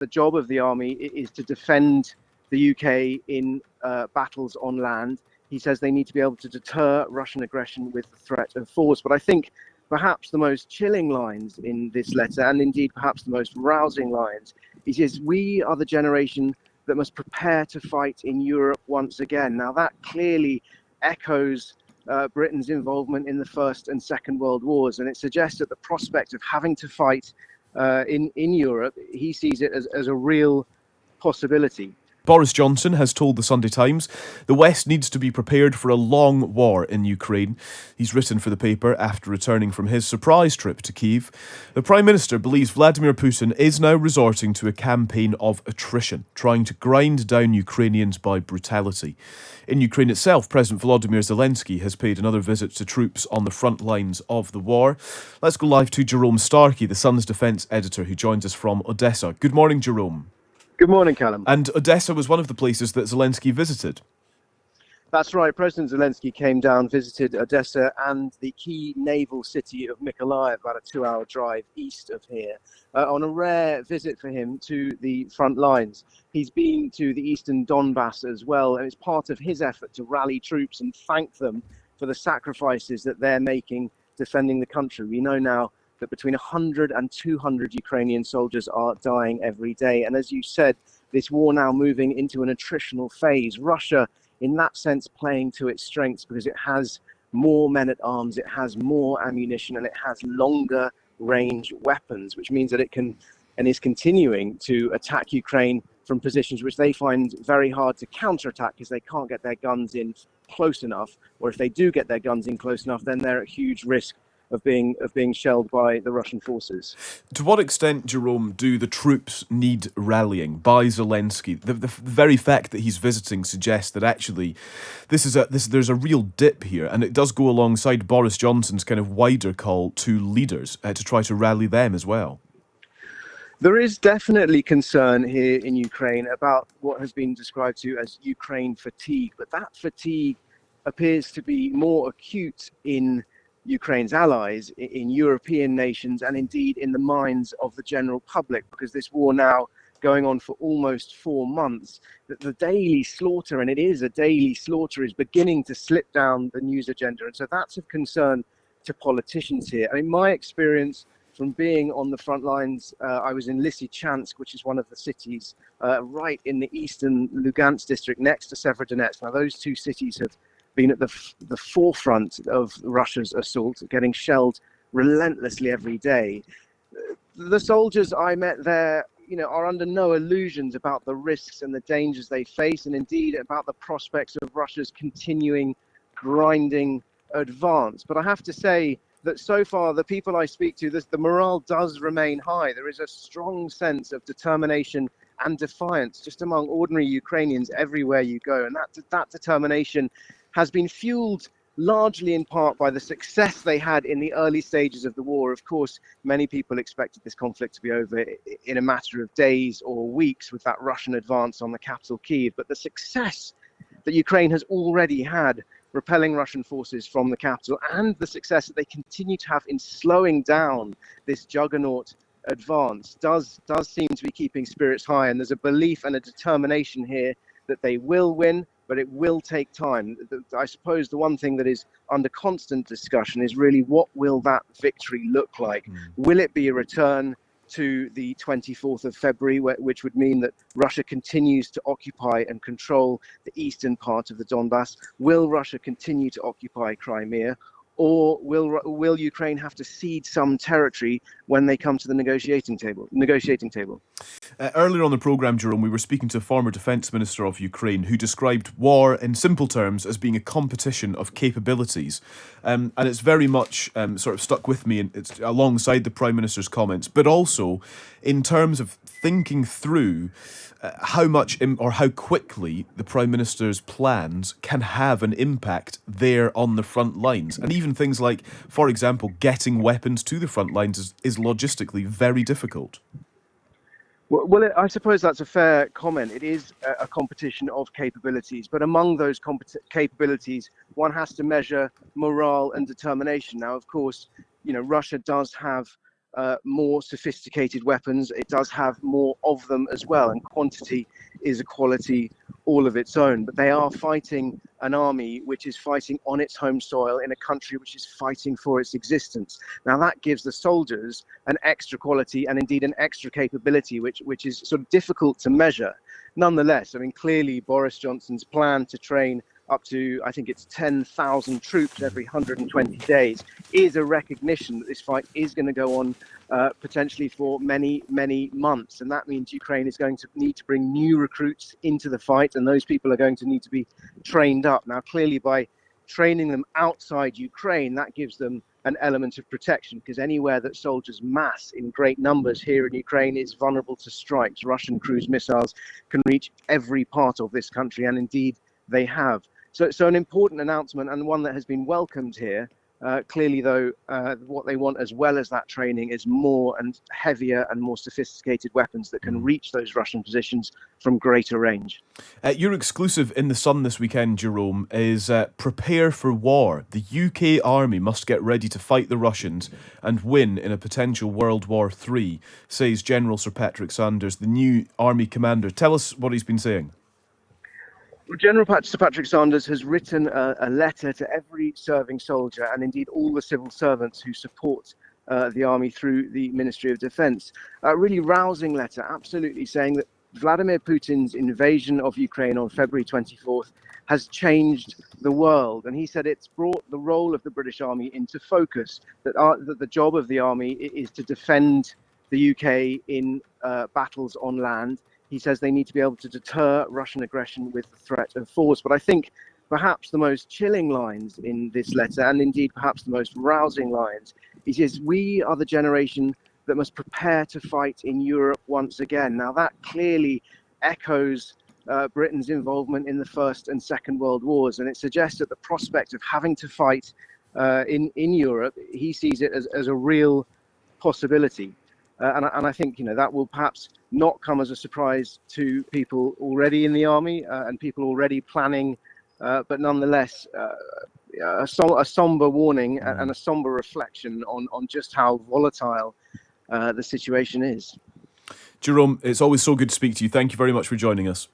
the job of the army is to defend the UK in battles on land. He says they need to be able to deter Russian aggression with the threat of force. But I think perhaps the most chilling lines in this letter, and indeed perhaps the most rousing lines, he says, we are the generation that must prepare to fight in Europe once again. Now that clearly echoes Britain's involvement in the First and Second World Wars, and it suggests that the prospect of having to fight in Europe, he sees it as a real possibility. Boris Johnson has told the Sunday Times the West needs to be prepared for a long war in Ukraine. He's written for the paper after returning from his surprise trip to Kyiv. The Prime Minister believes Vladimir Putin is now resorting to a campaign of attrition, trying to grind down Ukrainians by brutality. In Ukraine itself, President Volodymyr Zelensky has paid another visit to troops on the front lines of the war. Let's go live to Jerome Starkey, the Sun's defence editor, who joins us from Odessa. Good morning, Jerome. Good morning, Callum. And Odessa was one of the places that Zelensky visited. That's right. President Zelensky came down, visited Odessa and the key naval city of Mykolaiv, about a 2-hour drive east of here, on a rare visit for him to the front lines. He's been to the eastern Donbass as well, and it's part of his effort to rally troops and thank them for the sacrifices that they're making defending the country. We know now that between 100 and 200 Ukrainian soldiers are dying every day. And as you said, this war now moving into an attritional phase. Russia, in that sense, playing to its strengths because it has more men at arms, it has more ammunition, and it has longer range weapons, which means that it can and is continuing to attack Ukraine from positions which they find very hard to counterattack because they can't get their guns in close enough, or if they do get their guns in close enough, then they're at huge risk of being shelled by the Russian forces. To what extent, Jerome, do the troops need rallying by Zelensky? The very fact that he's visiting suggests that actually there's a real dip here, and it does go alongside Boris Johnson's kind of wider call to leaders to try to rally them as well. There is definitely concern here in Ukraine about what has been described to as Ukraine fatigue, but that fatigue appears to be more acute in Ukraine's allies, in European nations, and indeed in the minds of the general public, because this war now going on for almost 4 months, that the daily slaughter, and it is a daily slaughter, is beginning to slip down the news agenda. And so that's of concern to politicians here. I mean, my experience from being on the front lines, I was in Lysychansk, which is one of the cities right in the eastern Lugansk district next to Severodonetsk. Now, those two cities have been at the forefront of Russia's assault, getting shelled relentlessly every day. The soldiers I met there, are under no illusions about the risks and the dangers they face, and indeed about the prospects of Russia's continuing grinding advance. But I have to say that so far, the people I speak to, the morale does remain high. There is a strong sense of determination and defiance just among ordinary Ukrainians everywhere you go, and that determination has been fueled largely in part by the success they had in the early stages of the war. Of course, many people expected this conflict to be over in a matter of days or weeks with that Russian advance on the capital, Kyiv. But the success that Ukraine has already had repelling Russian forces from the capital, and the success that they continue to have in slowing down this juggernaut advance does seem to be keeping spirits high. And there's a belief and a determination here that they will win, but it will take time. I suppose the one thing that is under constant discussion is really what will that victory look like? Will it be a return to the 24th of February, which would mean that Russia continues to occupy and control the eastern part of the Donbass? Will Russia continue to occupy Crimea? Or will Ukraine have to cede some territory when they come to the negotiating table? Earlier on the programme, Jerome, we were speaking to a former defence minister of Ukraine who described war in simple terms as being a competition of capabilities. And it's very much sort of stuck with me, and it's alongside the Prime Minister's comments, but also in terms of thinking through how much or how quickly the Prime Minister's plans can have an impact there on the front lines. And even things like, for example, getting weapons to the front lines is logistically very difficult. Well, I suppose that's a fair comment. It is a competition of capabilities, but among those capabilities, one has to measure morale and determination. Now, of course, Russia does have more sophisticated weapons. It does have more of them as well, and quantity is a quality all of its own. But they are fighting an army which is fighting on its home soil in a country which is fighting for its existence. Now that gives the soldiers an extra quality and indeed an extra capability, which is sort of difficult to measure. Nonetheless, I mean, clearly Boris Johnson's plan to train up to, I think it's 10,000 troops every 120 days is a recognition that this fight is going to go on potentially for many, many months. And that means Ukraine is going to need to bring new recruits into the fight, and those people are going to need to be trained up. Now, clearly, by training them outside Ukraine, that gives them an element of protection, because anywhere that soldiers mass in great numbers here in Ukraine is vulnerable to strikes. Russian cruise missiles can reach every part of this country, and indeed they have. So an important announcement, and one that has been welcomed here. Clearly, though, what they want as well as that training is more and heavier and more sophisticated weapons that can reach those Russian positions from greater range. Your exclusive in The Sun this weekend, Jerome, is prepare for war. The UK army must get ready to fight the Russians and win in a potential World War III, says General Sir Patrick Sanders, the new army commander. Tell us what he's been saying. General Sir Patrick Sanders has written a letter to every serving soldier and indeed all the civil servants who support the army through the Ministry of Defence. A really rousing letter, absolutely, saying that Vladimir Putin's invasion of Ukraine on February 24th has changed the world. And he said it's brought the role of the British Army into focus, that the job of the army is to defend the UK in battles on land. He says they need to be able to deter Russian aggression with the threat of force. But I think perhaps the most chilling lines in this letter, and indeed perhaps the most rousing lines, he says, we are the generation that must prepare to fight in Europe once again. Now that clearly echoes Britain's involvement in the First and Second World Wars, and it suggests that the prospect of having to fight in Europe, he sees it as a real possibility. And I think, that will perhaps not come as a surprise to people already in the army and people already planning, but nonetheless, a somber warning and a somber reflection on just how volatile the situation is. Jerome, it's always so good to speak to you. Thank you very much for joining us.